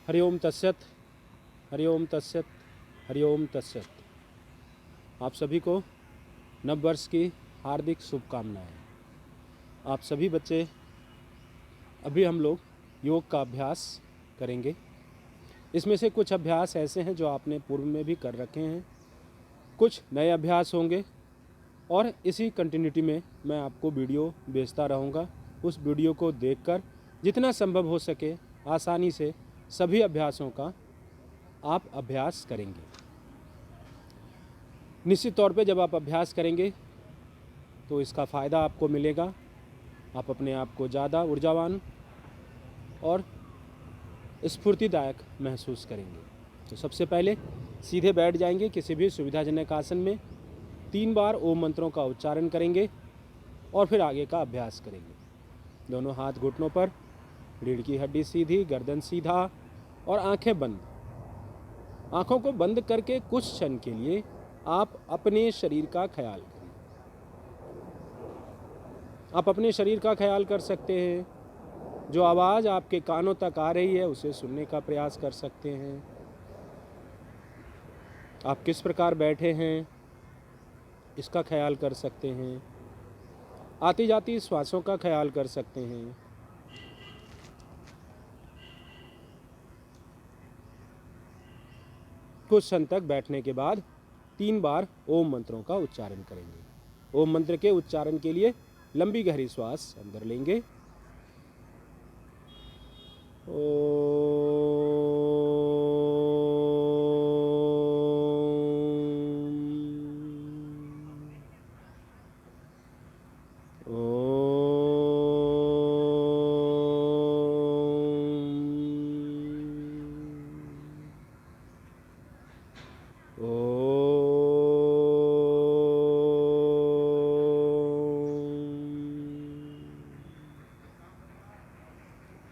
हरि ओम तत्सत, हरि ओम तत्सत, हरि ओम तत्सत। आप सभी को नव वर्ष की हार्दिक शुभकामनाएं। आप सभी बच्चे, अभी हम लोग योग का अभ्यास करेंगे। इसमें से कुछ अभ्यास ऐसे हैं जो आपने पूर्व में भी कर रखे हैं, कुछ नए अभ्यास होंगे और इसी कंटिन्यूटी में मैं आपको वीडियो भेजता रहूँगा। उस वीडियो को देखकर जितना संभव हो सके आसानी से सभी अभ्यासों का आप अभ्यास करेंगे। निश्चित तौर पे जब आप अभ्यास करेंगे तो इसका फ़ायदा आपको मिलेगा। आप अपने आप को ज़्यादा ऊर्जावान और स्फूर्तिदायक महसूस करेंगे। तो सबसे पहले सीधे बैठ जाएंगे किसी भी सुविधाजनक आसन में। 3 बार ओम मंत्रों का उच्चारण करेंगे और फिर आगे का अभ्यास करेंगे। दोनों हाथ घुटनों पर, रीढ़ की हड्डी सीधी, गर्दन सीधा और आंखें बंद। आंखों को बंद करके कुछ क्षण के लिए आप अपने शरीर का ख्याल करें। आप अपने शरीर का ख्याल कर सकते हैं। जो आवाज़ आपके कानों तक आ रही है उसे सुनने का प्रयास कर सकते हैं। आप किस प्रकार बैठे हैं इसका ख्याल कर सकते हैं। आती जाती श्वासों का ख्याल कर सकते हैं। कुछ क्षण तक बैठने के बाद 3 बार ओम मंत्रों का उच्चारण करेंगे। ओम मंत्र के उच्चारण के लिए लंबी गहरी श्वास अंदर लेंगे।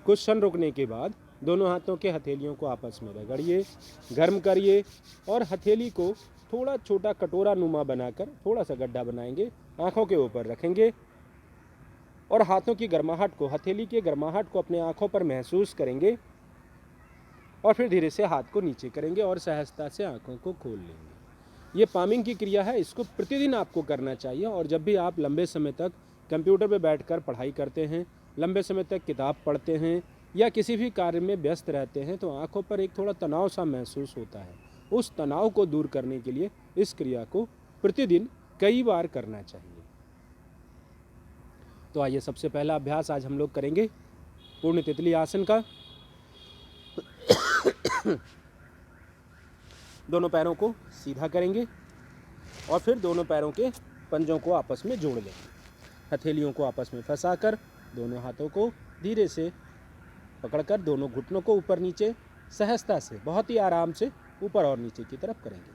कुछ क्षण रुकने के बाद दोनों हाथों के हथेलियों को आपस में रगड़िए, गर्म करिए और हथेली को थोड़ा छोटा कटोरा नुमा बनाकर थोड़ा सा गड्ढा बनाएंगे, आंखों के ऊपर रखेंगे और हाथों की गर्माहट को, हथेली की गर्माहट को अपने आंखों पर महसूस करेंगे और फिर धीरे से हाथ को नीचे करेंगे और सहजता से आंखों को खोल लेंगे। ये पामिंग की क्रिया है, इसको प्रतिदिन आपको करना चाहिए। और जब भी आप लंबे समय तक कंप्यूटर पर बैठकर पढ़ाई करते हैं, लंबे समय तक किताब पढ़ते हैं या किसी भी कार्य में व्यस्त रहते हैं तो आंखों पर एक थोड़ा तनाव सा महसूस होता है। उस तनाव को दूर करने के लिए इस क्रिया को प्रतिदिन कई बार करना चाहिए। तो आइए सबसे पहला अभ्यास आज हम लोग करेंगे पूर्ण तितली आसन का। दोनों पैरों को सीधा करेंगे और फिर दोनों पैरों के पंजों को आपस में जोड़ लेंगे। हथेलियों को आपस में फंसाकर दोनों हाथों को धीरे से पकड़कर दोनों घुटनों को ऊपर नीचे सहजता से, बहुत ही आराम से ऊपर और नीचे की तरफ करेंगे।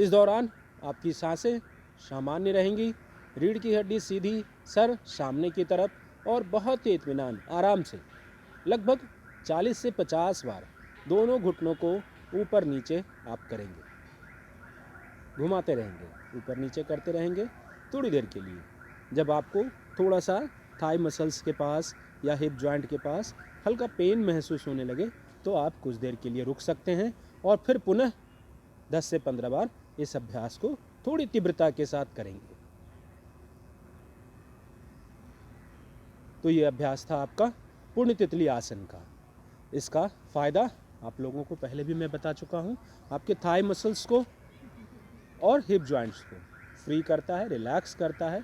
इस दौरान आपकी सांसें सामान्य रहेंगी, रीढ़ की हड्डी सीधी, सर सामने की तरफ और बहुत ही इत्मीनान आराम से लगभग 40 से 50 बार दोनों घुटनों को ऊपर नीचे आप करेंगे। घुमाते रहेंगे, ऊपर नीचे करते रहेंगे थोड़ी देर के लिए। जब आपको थोड़ा सा थाई मसल्स के पास या हिप जॉइंट के पास हल्का पेन महसूस होने लगे तो आप कुछ देर के लिए रुक सकते हैं और फिर पुनः 10 से 15 बार इस अभ्यास को थोड़ी तीव्रता के साथ करेंगे। तो ये अभ्यास था आपका पूर्ण तितली आसन का। इसका फ़ायदा आप लोगों को पहले भी मैं बता चुका हूँ। आपके थाई मसल्स को और हिप जॉइंट्स को फ्री करता है, रिलैक्स करता है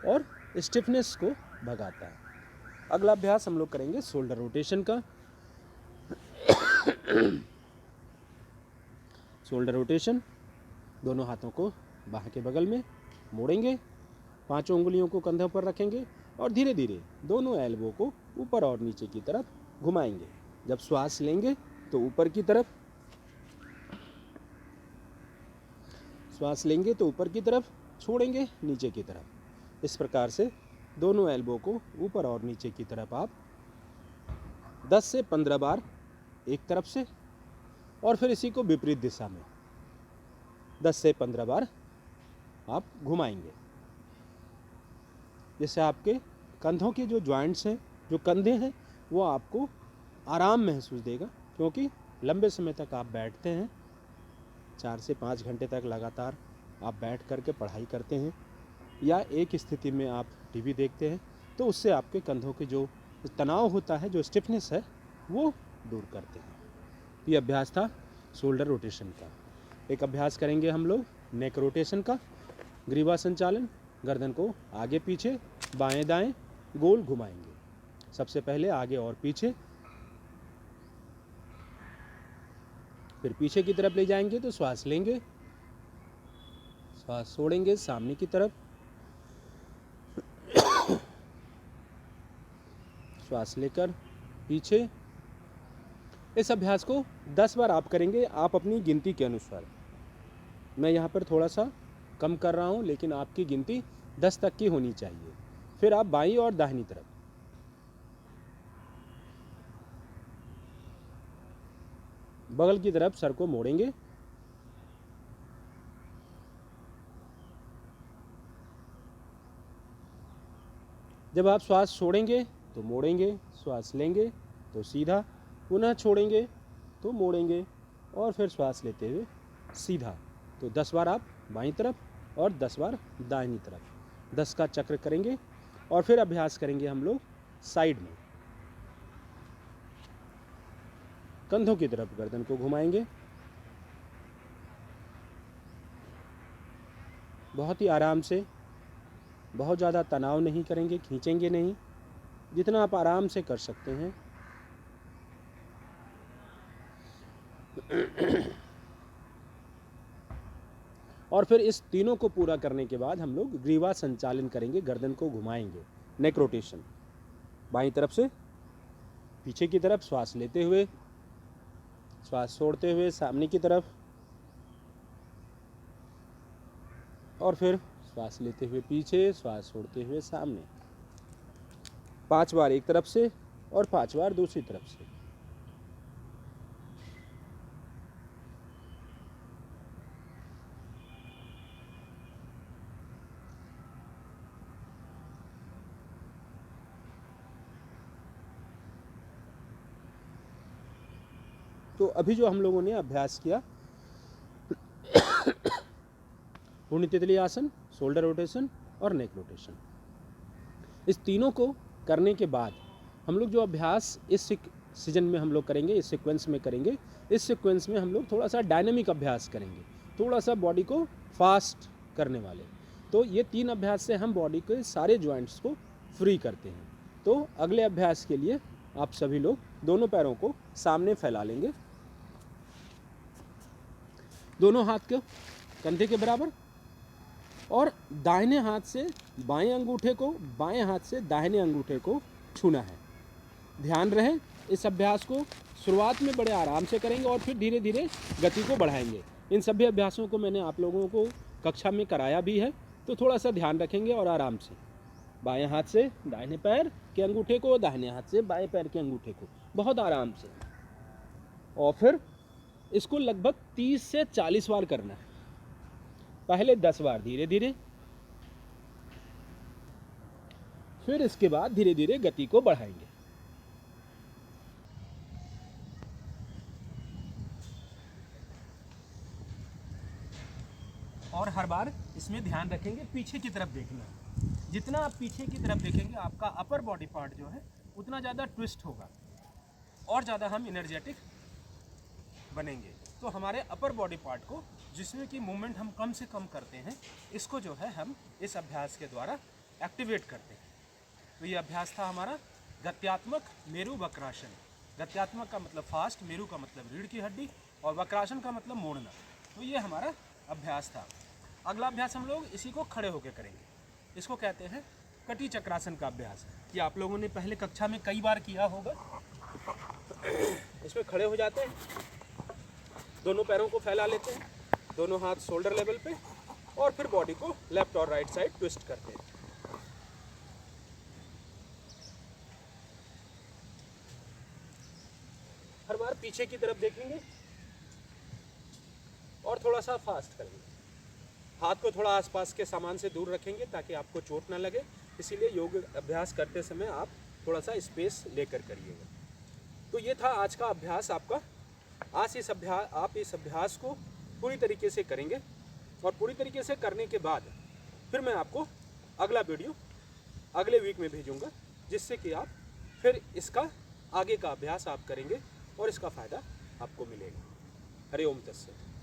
और स्टिफनेस को भगाता है। अगला अभ्यास हम लोग करेंगे शोल्डर रोटेशन का। शोल्डर रोटेशन, दोनों हाथों को बाह के बगल में मोड़ेंगे, 5 उंगलियों को कंधों पर रखेंगे और धीरे धीरे दोनों एल्बो को ऊपर और नीचे की तरफ घुमाएंगे। जब श्वास लेंगे तो ऊपर की तरफ, श्वास लेंगे तो ऊपर की तरफ, छोड़ेंगे नीचे की तरफ। इस प्रकार से दोनों एल्बो को ऊपर और नीचे की तरफ आप 10 से 15 बार एक तरफ से और फिर इसी को विपरीत दिशा में 10 से 15 बार आप घुमाएंगे। जिससे आपके कंधों के जो जॉइंट्स हैं, जो कंधे हैं, वो आपको आराम महसूस देगा, क्योंकि लंबे समय तक आप बैठते हैं, 4 से 5 घंटे तक लगातार आप बैठ कर के पढ़ाई करते हैं या एक स्थिति में आप टीवी देखते हैं, तो उससे आपके कंधों के जो तनाव होता है, जो स्टिफनेस है, वो दूर करते हैं। ये अभ्यास था शोल्डर रोटेशन का। एक अभ्यास करेंगे हम लोग नेक रोटेशन का, ग्रीवा संचालन। गर्दन को आगे पीछे, बाएं दाएं गोल घुमाएंगे। सबसे पहले आगे और पीछे, फिर पीछे की तरफ ले जाएंगे तो श्वास लेंगे, श्वास छोड़ेंगे सामने की तरफ, श्वास लेकर पीछे। इस अभ्यास को 10 बार आप करेंगे, आप अपनी गिनती के अनुसार। मैं यहाँ पर थोड़ा सा कम कर रहा हूँ, लेकिन आपकी गिनती 10 तक की होनी चाहिए। फिर आप बाईं और दाहिनी तरफ, बगल की तरफ सर को मोड़ेंगे, जब आप श्वास छोड़ेंगे तो मोड़ेंगे, श्वास लेंगे तो सीधा, पुनः छोड़ेंगे तो मोड़ेंगे और फिर श्वास लेते हुए सीधा। तो 10 बार आप बाईं तरफ और 10 बार दाहिनी तरफ, 10 का चक्र करेंगे। और फिर अभ्यास करेंगे हम लोग साइड में, कंधों की तरफ गर्दन को घुमाएंगे, बहुत ही आराम से, बहुत ज़्यादा तनाव नहीं करेंगे, खींचेंगे नहीं, जितना आप आराम से कर सकते हैं। और फिर इस तीनों को पूरा करने के बाद हम लोग ग्रीवा संचालन करेंगे, गर्दन को घुमाएंगे, नेक रोटेशन। बाईं तरफ से पीछे की तरफ श्वास लेते हुए, श्वास छोड़ते हुए सामने की तरफ, और फिर श्वास लेते हुए पीछे, श्वास छोड़ते हुए सामने। 5 बार एक तरफ से और 5 बार दूसरी तरफ से। तो अभी जो हम लोगों ने अभ्यास किया, पूर्ण तितली आसन, शोल्डर रोटेशन और नेक रोटेशन, इस तीनों को करने के बाद हम लोग जो अभ्यास इस सीजन में हम लोग करेंगे, इस सीक्वेंस में करेंगे, इस सीक्वेंस में हम लोग थोड़ा सा डायनामिक अभ्यास करेंगे, थोड़ा सा बॉडी को फास्ट करने वाले। तो ये 3 अभ्यास से हम बॉडी के सारे जॉइंट्स को फ्री करते हैं। तो अगले अभ्यास के लिए आप सभी लोग दोनों पैरों को सामने फैला लेंगे, दोनों हाथ को कंधे के बराबर, और दाहिने हाथ से बाएं अंगूठे को, बाएं हाथ से दाहिने अंगूठे को छूना है। ध्यान रहे, इस अभ्यास को शुरुआत में बड़े आराम से करेंगे और फिर धीरे धीरे गति को बढ़ाएंगे। इन सभी अभ्यासों को मैंने आप लोगों को कक्षा में कराया भी है, तो थोड़ा सा ध्यान रखेंगे और आराम से। बाएं हाथ से दाहिने पैर के अंगूठे को, दाहिने हाथ से बाएं पैर के अंगूठे को, बहुत आराम से। और फिर इसको लगभग 30 से 40 बार करना है। पहले 10 बार धीरे धीरे, फिर इसके बाद धीरे धीरे गति को बढ़ाएंगे। और हर बार इसमें ध्यान रखेंगे पीछे की तरफ देखना। जितना आप पीछे की तरफ देखेंगे, आपका अपर बॉडी पार्ट जो है उतना ज़्यादा ट्विस्ट होगा और ज़्यादा हम एनर्जेटिक बनेंगे। तो हमारे अपर बॉडी पार्ट को, जिसमें कि मूवमेंट हम कम से कम करते हैं, इसको जो है हम इस अभ्यास के द्वारा एक्टिवेट करते हैं। तो ये अभ्यास था हमारा गत्यात्मक मेरु वक्रासन। गत्यात्मक का मतलब फास्ट, मेरु का मतलब रीढ़ की हड्डी, और वक्रासन का मतलब मोड़ना। तो ये हमारा अभ्यास था। अगला अभ्यास हम लोग इसी को खड़े होकर करेंगे। इसको कहते हैं कटी चक्रासन का अभ्यास। ये आप लोगों ने पहले कक्षा में कई बार किया होगा। इसमें खड़े हो जाते हैं, दोनों पैरों को फैला लेते हैं, दोनों हाथ शोल्डर लेवल पे, और फिर बॉडी को लेफ्ट और राइट साइड ट्विस्ट करते हैं। हर बार पीछे की तरफ देखेंगे और थोड़ा सा फास्ट करेंगे। हाथ को थोड़ा आसपास के सामान से दूर रखेंगे ताकि आपको चोट ना लगे, इसीलिए योग अभ्यास करते समय आप थोड़ा सा स्पेस लेकर करिएगा। तो ये था आज का अभ्यास आपका। आप इस अभ्यास को पूरी तरीके से करेंगे और पूरी तरीके से करने के बाद फिर मैं आपको अगला वीडियो अगले वीक में भेजूंगा, जिससे कि आप फिर इसका आगे का अभ्यास आप करेंगे और इसका फ़ायदा आपको मिलेगा। हरि ओम तत्सत।